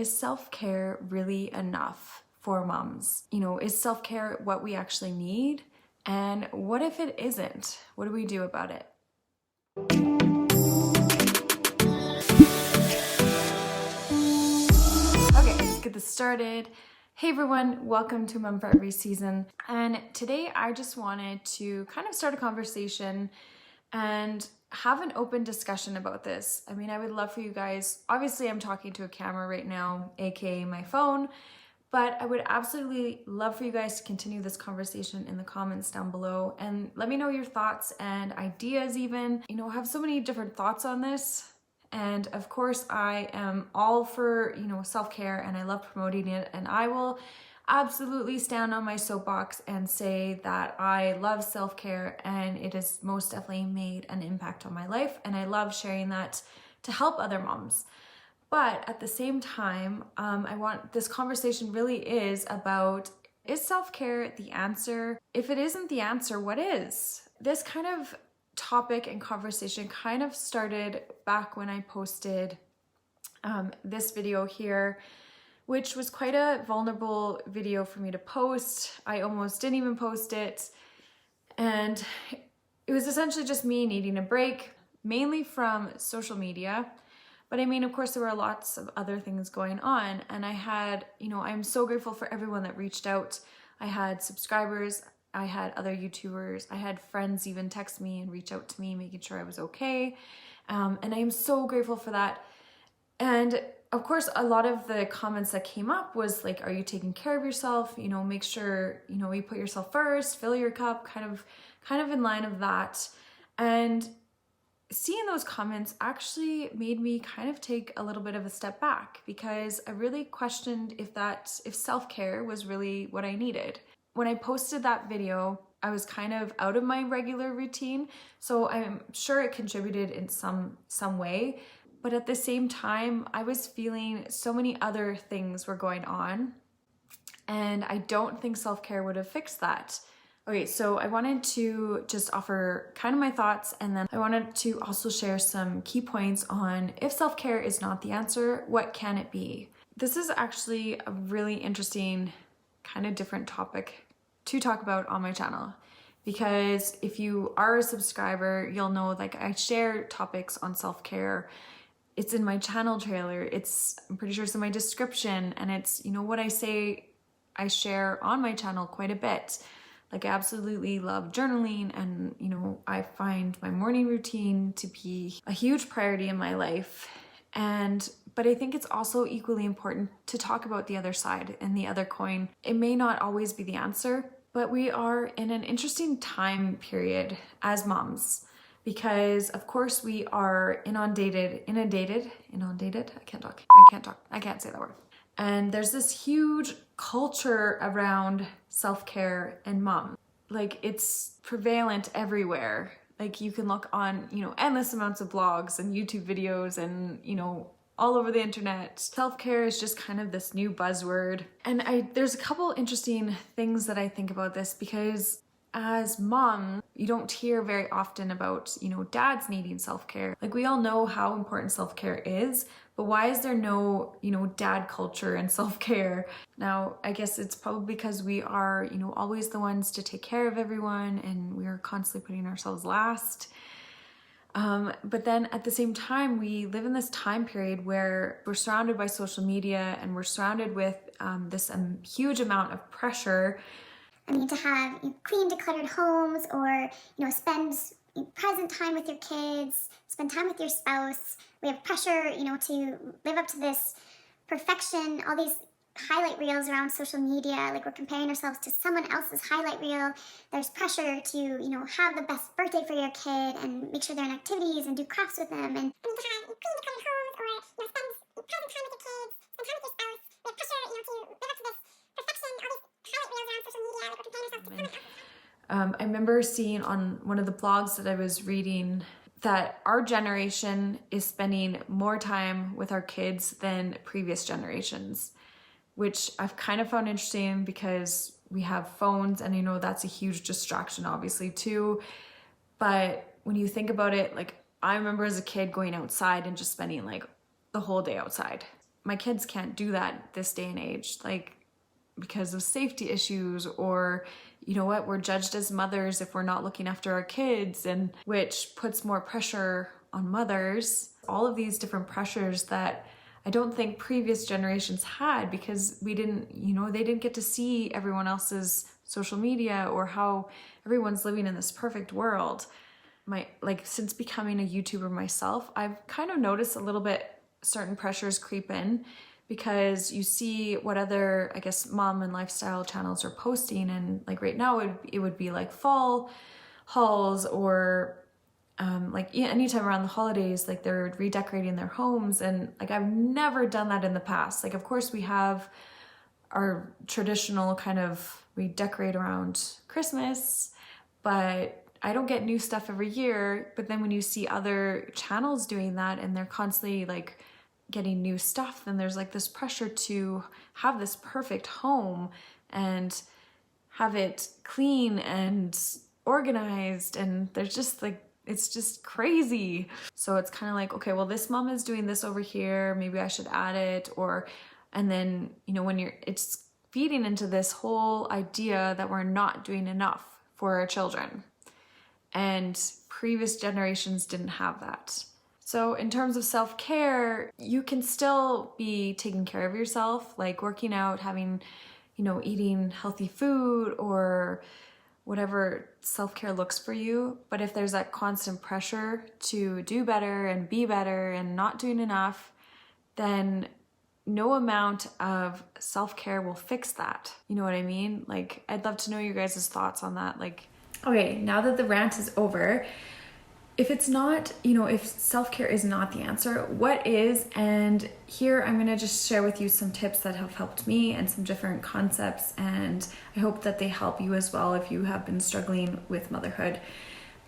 is self-care really enough for moms? You know, is self-care what we actually need? And what if it isn't? What do we do about it? Okay, let's get this started. Hey everyone, welcome to Mom for Every Season. And today I just wanted to kind of start a conversation and have an open discussion about this. I mean, I would love for you guys, obviously I'm talking to a camera right now, aka my phone, but I would absolutely love for you guys to continue this conversation in the comments down below and let me know your thoughts and ideas even. You know, I have so many different thoughts on this. And of course I am all for, you know, self-care and I love promoting it, and I will absolutely stand on my soapbox and say that I love self-care and it has most definitely made an impact on my life, and I love sharing that to help other moms. But at the same time, this conversation really is about, is self-care the answer? If it isn't the answer, what is? This kind of topic and conversation kind of started back when I posted this video here, which was quite a vulnerable video for me to post. I almost didn't even post it. And it was essentially just me needing a break, mainly from social media. But I mean, of course, there were lots of other things going on. And I had, you know, I'm so grateful for everyone that reached out. I had subscribers, I had other YouTubers, I had friends even text me and reach out to me, making sure I was okay. And I'm so grateful for that. And of course, a lot of the comments that came up was like, are you taking care of yourself? You know, make sure, you know, you put yourself first, fill your cup, kind of in line of that. And seeing those comments actually made me kind of take a little bit of a step back, because I really questioned if self-care was really what I needed. When I posted that video, I was kind of out of my regular routine, so I'm sure it contributed in some way. But at the same time, I was feeling so many other things were going on, and I don't think self-care would have fixed that. Okay, so I wanted to just offer kind of my thoughts, and then I wanted to also share some key points on, if self-care is not the answer, what can it be? This is actually a really interesting, kind of different topic to talk about on my channel, because if you are a subscriber, you'll know like I share topics on self-care. It's in my channel trailer, I'm pretty sure it's in my description, and it's, you know, what I say I share on my channel quite a bit. Like I absolutely love journaling, and you know, I find my morning routine to be a huge priority in my life. But I think it's also equally important to talk about the other side and the other coin. It may not always be the answer, but we are in an interesting time period as moms, because of course we are inundated, I can't say that word. And there's this huge culture around self-care and mom. Like it's prevalent everywhere. Like you can look on, you know, endless amounts of blogs and YouTube videos and, you know, all over the internet. Self-care is just kind of this new buzzword. And there's a couple interesting things that I think about this, because as mom, you don't hear very often about, you know, dads needing self-care. Like we all know how important self-care is, but why is there no, you know, dad culture and self-care? Now, I guess it's probably because we are, you know, always the ones to take care of everyone, and we are constantly putting ourselves last. But then at the same time, we live in this time period where we're surrounded by social media, and we're surrounded with this huge amount of pressure. I mean, to have clean, decluttered homes, or, you know, spend present time with your kids, spend time with your spouse. We have pressure, you know, to live up to this perfection, all these highlight reels around social media, like we're comparing ourselves to someone else's highlight reel. There's pressure to, you know, have the best birthday for your kid and make sure they're in activities and do crafts with them, and to have clean, decluttered homes, or, you know, spend present time with your kids, spend time with your spouse. We have pressure, you know, to live up to this perfection, all these highlight reels around social media, like we're comparing ourselves to someone else. I remember seeing on one of the blogs that I was reading that our generation is spending more time with our kids than previous generations, which I've kind of found interesting because we have phones, and you know that's a huge distraction obviously too. But when you think about it, like I remember as a kid going outside and just spending like the whole day outside. my kids can't do that this day and age, like because of safety issues, or you know what, we're judged as mothers if we're not looking after our kids, and which puts more pressure on mothers. All of these different pressures that I don't think previous generations had, because we didn't, they didn't get to see everyone else's social media or how everyone's living in this perfect world. Since becoming a YouTuber myself, I've kind of noticed a little bit certain pressures creep in, because you see what other, I guess, mom and lifestyle channels are posting, and like right now it would be like fall hauls, or anytime around the holidays, like they're redecorating their homes, and like I've never done that in the past. Like, of course we have our traditional kind of, we decorate around Christmas, but I don't get new stuff every year. But then when you see other channels doing that and they're constantly like getting new stuff, then there's like this pressure to have this perfect home and have it clean and organized, and there's just like, it's just crazy. So it's kind of like, okay, well, this mom is doing this over here, maybe I should add it. And then, when it's feeding into this whole idea that we're not doing enough for our children, and previous generations didn't have that. So in terms of self-care, you can still be taking care of yourself, like working out, having, eating healthy food, or whatever self-care looks for you. But if there's that constant pressure to do better and be better and not doing enough, then no amount of self-care will fix that. You know what I mean? Like, I'd love to know your guys' thoughts on that. Like, okay, now that the rant is over, if it's not, if self-care is not the answer, what is? And here I'm going to just share with you some tips that have helped me and some different concepts, and I hope that they help you as well if you have been struggling with motherhood.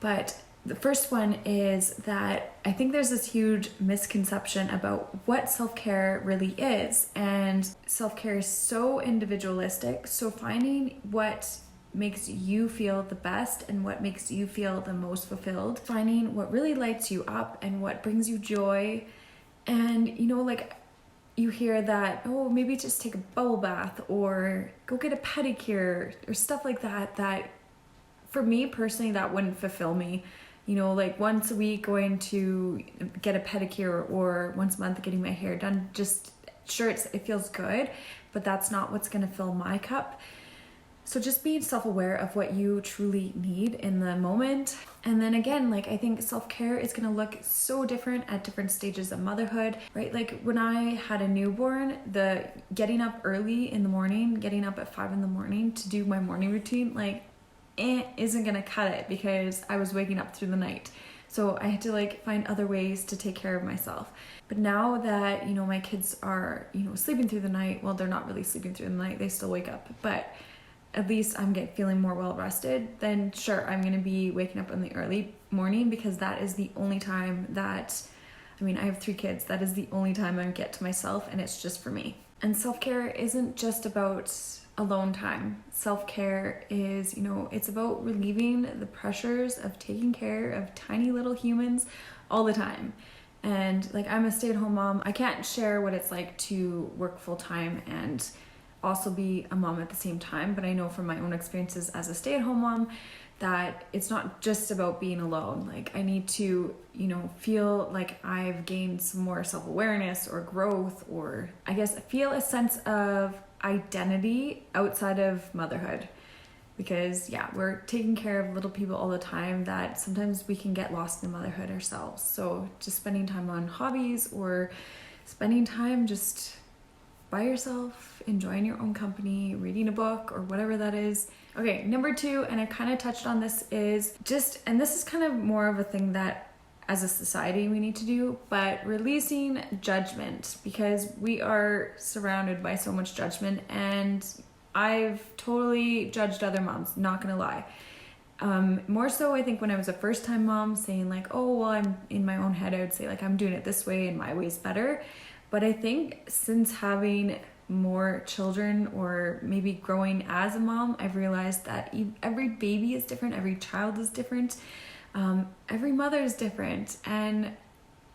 But the first one is that I think there's this huge misconception about what self-care really is, and self-care is so individualistic. So finding what makes you feel the best and what makes you feel the most fulfilled, finding what really lights you up and what brings you joy. And you hear that, oh, maybe just take a bubble bath or go get a pedicure or stuff like that, that for me personally, that wouldn't fulfill me. Like once a week going to get a pedicure, or once a month getting my hair done, just sure, it feels good, but that's not what's going to fill my cup. So just being self-aware of what you truly need in the moment. And then again, like, I think self-care is going to look so different at different stages of motherhood, right? Like when I had a newborn, the getting up early in the morning, getting up at 5 a.m. to do my morning routine, isn't going to cut it, because I was waking up through the night. So I had to find other ways to take care of myself. But now that, my kids are, sleeping through the night, well, they're not really sleeping through the night. They still wake up, but at least I'm feeling more well rested, then sure, I'm going to be waking up in the early morning, because that is the only time that, I have 3 kids, that is the only time I get to myself, and it's just for me. And self-care isn't just about alone time. Self-care is, it's about relieving the pressures of taking care of tiny little humans all the time. And I'm a stay-at-home mom. I can't share what it's like to work full-time and also be a mom at the same time, but I know from my own experiences as a stay-at-home mom that it's not just about being alone. I need to, feel like I've gained some more self-awareness or growth, or I guess feel a sense of identity outside of motherhood. Because we're taking care of little people all the time, that sometimes we can get lost in motherhood ourselves. So just spending time on hobbies, or spending time just by yourself, enjoying your own company, reading a book, or whatever that is. Okay, number 2, and I kind of touched on this, is just, and this is kind of more of a thing that as a society we need to do, but releasing judgment, because we are surrounded by so much judgment, and I've totally judged other moms, not gonna lie. More so I think when I was a first time mom, saying oh, well, I'm in my own head, I would say I'm doing it this way and my way's better. But I think since having more children, or maybe growing as a mom, I've realized that every baby is different, every child is different, every mother is different, and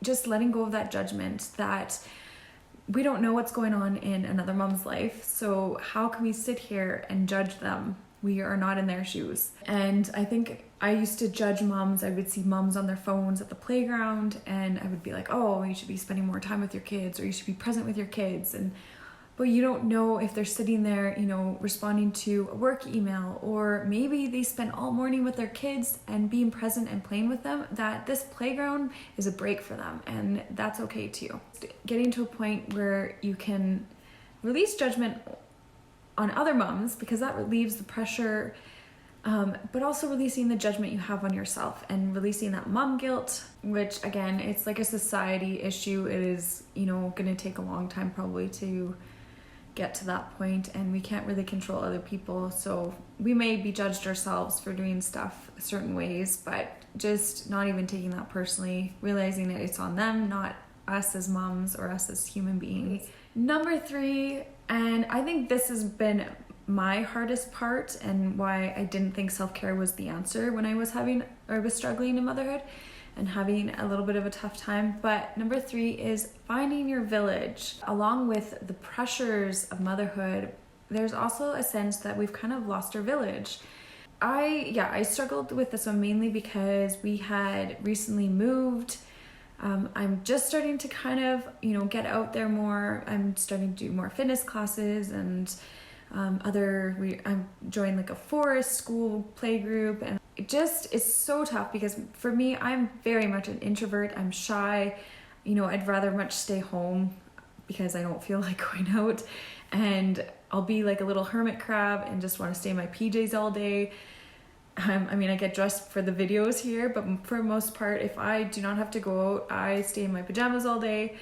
just letting go of that judgment, that we don't know what's going on in another mom's life, so how can we sit here and judge them? We are not in their shoes. And I think I used to judge moms. I would see moms on their phones at the playground, and I would be like, oh, you should be spending more time with your kids, or you should be present with your kids. But you don't know if they're sitting there, responding to a work email, or maybe they spent all morning with their kids and being present and playing with them, that this playground is a break for them, and that's okay too. Getting to a point where you can release judgment on other moms, because that relieves the pressure, but also releasing the judgment you have on yourself and releasing that mom guilt, which again, it's like a society issue. It is, going to take a long time probably to get to that point, and we can't really control other people, so we may be judged ourselves for doing stuff certain ways, but just not even taking that personally, realizing that it's on them, not us as moms or us as human beings. Number 3, and I think this has been my hardest part and why I didn't think self-care was the answer when I was struggling in motherhood and having a little bit of a tough time. But number 3 is finding your village. Along with the pressures of motherhood, there's also a sense that we've kind of lost our village. I struggled with this one mainly because we had recently moved. I'm just starting to kind of, get out there more. I'm starting to do more fitness classes and I'm joined like a forest school play group, and it just is so tough because for me, I'm very much an introvert. I'm shy. I'd rather much stay home because I don't feel like going out, and I'll be like a little hermit crab and just want to stay in my PJs all day. I get dressed for the videos here, but for the most part, if I do not have to go out, I stay in my pajamas all day.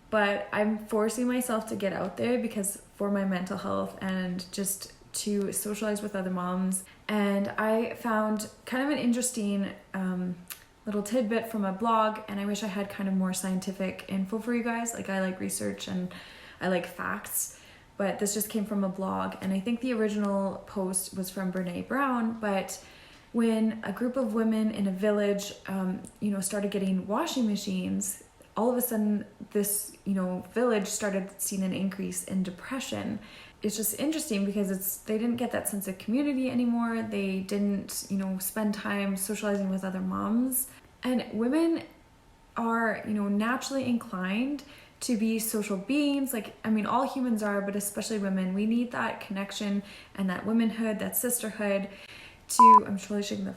But I'm forcing myself to get out there because for my mental health and just to socialize with other moms. And I found kind of an interesting little tidbit from a blog, and I wish I had kind of more scientific info for you guys. Like, I like research and I like facts, but this just came from a blog, and I think the original post was from Brene Brown. But when a group of women in a village, started getting washing machines, all of a sudden this, village started seeing an increase in depression. It's just interesting because they didn't get that sense of community anymore. They didn't, spend time socializing with other moms. And women are, naturally inclined to be social beings. All humans are, but especially women. We need that connection and that womanhood, that sisterhood I'm surely shaking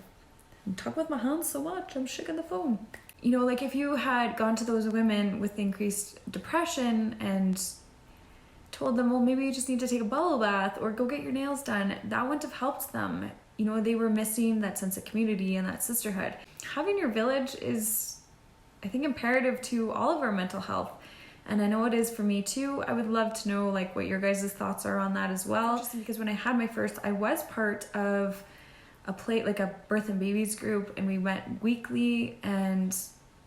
I'm talking with my hands so much, I'm shaking the phone. If you had gone to those women with increased depression and told them, well, maybe you just need to take a bubble bath or go get your nails done, that wouldn't have helped them. They were missing that sense of community and that sisterhood. Having your village is, I think, imperative to all of our mental health. And I know it is for me too. I would love to know what your guys' thoughts are on that as well. Just because when I had my first, I was part of a birth and babies group, and we went weekly, and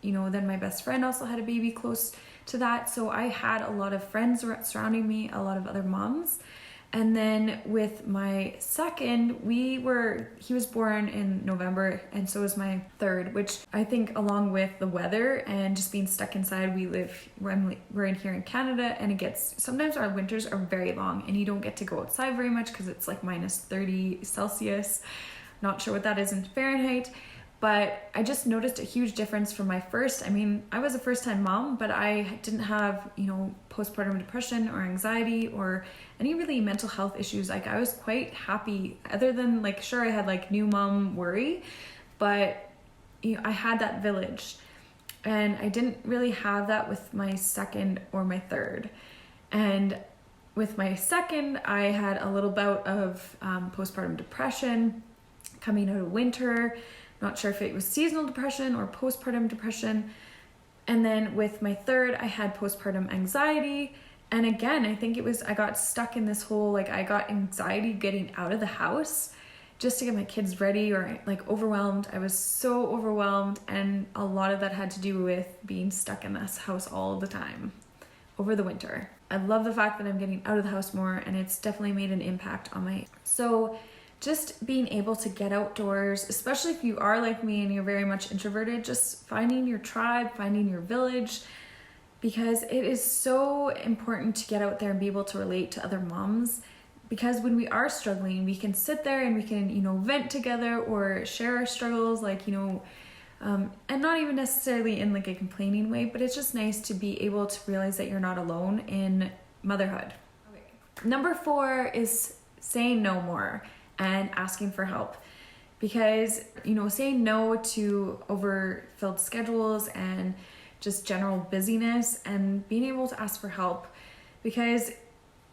then my best friend also had a baby close to that, so I had a lot of friends surrounding me, a lot of other moms. And then with my second, he was born in November, and so was my third, which I think, along with the weather and just being stuck inside, we're in here in Canada, and sometimes our winters are very long and you don't get to go outside very much because it's minus 30 Celsius. Not sure what that is in Fahrenheit, but I just noticed a huge difference from my first. I was a first-time mom, but I didn't have, postpartum depression or anxiety or any really mental health issues. I was quite happy, other than sure, I had new mom worry, but I had that village, and I didn't really have that with my second or my third. And with my second, I had a little bout of postpartum depression coming out of winter. Not sure if it was seasonal depression or postpartum depression. And then with my third, I had postpartum anxiety. And again, I think I got stuck in this whole, I got anxiety getting out of the house just to get my kids ready, or overwhelmed. I was so overwhelmed, and a lot of that had to do with being stuck in this house all the time over the winter. I love the fact that I'm getting out of the house more, and it's definitely made an impact on so just being able to get outdoors, especially if you are like me and you're very much introverted, just finding your tribe, finding your village, because it is so important to get out there and be able to relate to other moms. Because when we are struggling, we can sit there and we can, vent together or share our struggles, and not even necessarily in like a complaining way, but it's just nice to be able to realize that you're not alone in motherhood. Okay. Number 4 is saying no more and asking for help. Because, saying no to overfilled schedules and just general busyness and being able to ask for help. Because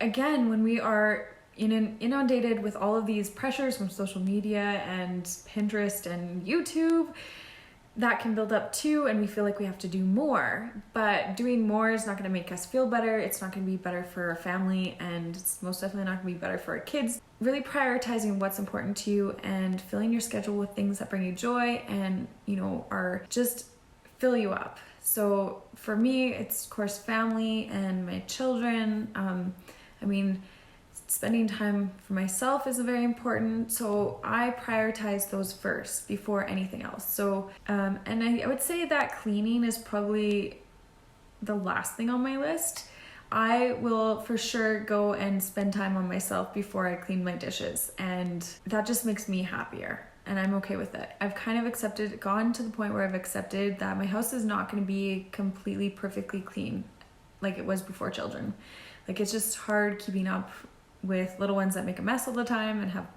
again, when we are inundated with all of these pressures from social media and Pinterest and YouTube, that can build up too, and we feel like we have to do more. But doing more is not going to make us feel better. It's not going to be better for our family, and it's most definitely not going to be better for our kids. Really prioritizing what's important to you and filling your schedule with things that bring you joy and, are just fill you up. So for me, it's of course family and my children. Spending time for myself is very important. So I prioritize those first before anything else. So, and I would say that cleaning is probably the last thing on my list. I will for sure go and spend time on myself before I clean my dishes. And that just makes me happier. And I'm okay with it. I've kind of gone to the point where I've accepted that my house is not going to be completely perfectly clean like it was before children. Like, it's just hard keeping up with little ones that make a mess all the time and have,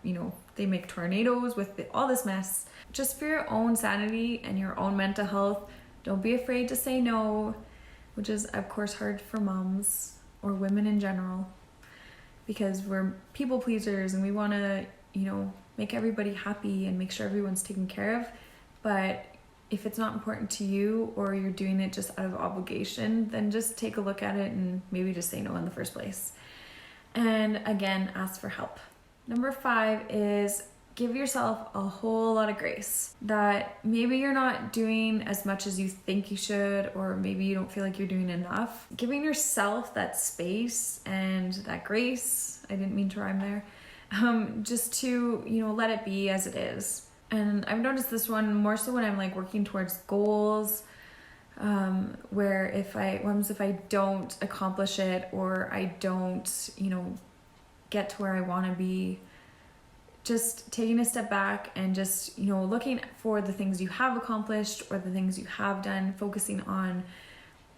they make tornadoes with all this mess. Just for your own sanity and your own mental health, don't be afraid to say no, which is of course hard for moms or women in general, because we're people pleasers and we want to, make everybody happy and make sure everyone's taken care of. But if it's not important to you or you're doing it just out of obligation, then just take a look at it and maybe just say no in the first place. And again, ask for help. Number 5 is give yourself a whole lot of grace. That maybe you're not doing as much as you think you should, or maybe you don't feel like you're doing enough. Giving yourself that space and that grace, I didn't mean to rhyme there, just to, let it be as it is. And I've noticed this one more so when I'm like working towards goals, where if I don't accomplish it or I don't, get to where I want to be, just taking a step back and just, looking for the things you have accomplished or the things you have done, focusing on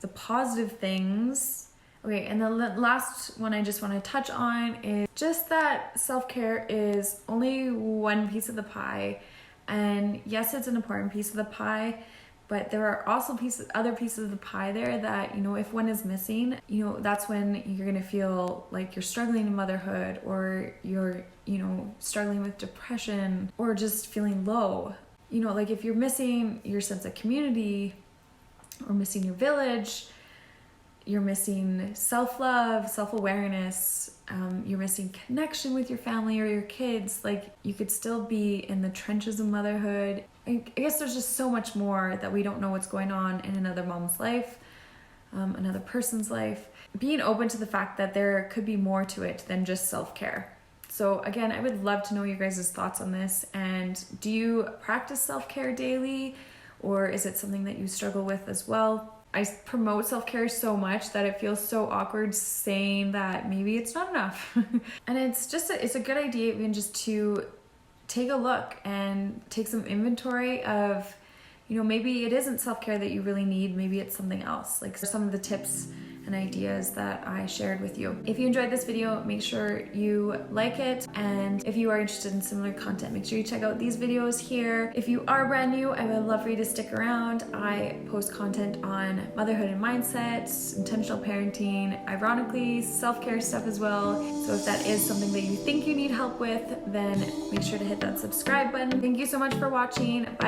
the positive things. Okay, and the last one I just want to touch on is just that self-care is only one piece of the pie. And yes, it's an important piece of the pie, but there are also other pieces of the pie there that, if one is missing, that's when you're going to feel like you're struggling in motherhood, or you're, struggling with depression or just feeling low. Like if you're missing your sense of community or missing your village, you're missing self-love, self-awareness, you're missing connection with your family or your kids. Like, you could still be in the trenches of motherhood. I guess there's just so much more that we don't know what's going on in another mom's life, another person's life. Being open to the fact that there could be more to it than just self-care. So again, I would love to know your guys' thoughts on this. And do you practice self-care daily, or is it something that you struggle with as well? I promote self-care so much that it feels so awkward saying that maybe it's not enough. And it's a good idea even just to take a look and take some inventory of, maybe it isn't self-care that you really need, maybe it's something else. Like some of the tips and ideas that I shared with you. If you enjoyed this video, make sure you like it. And if you are interested in similar content, make sure you check out these videos here. If you are brand new, I would love for you to stick around. I post content on motherhood and mindset, intentional parenting, ironically, self-care stuff as well. So if that is something that you think you need help with, then make sure to hit that subscribe button. Thank you so much for watching. Bye.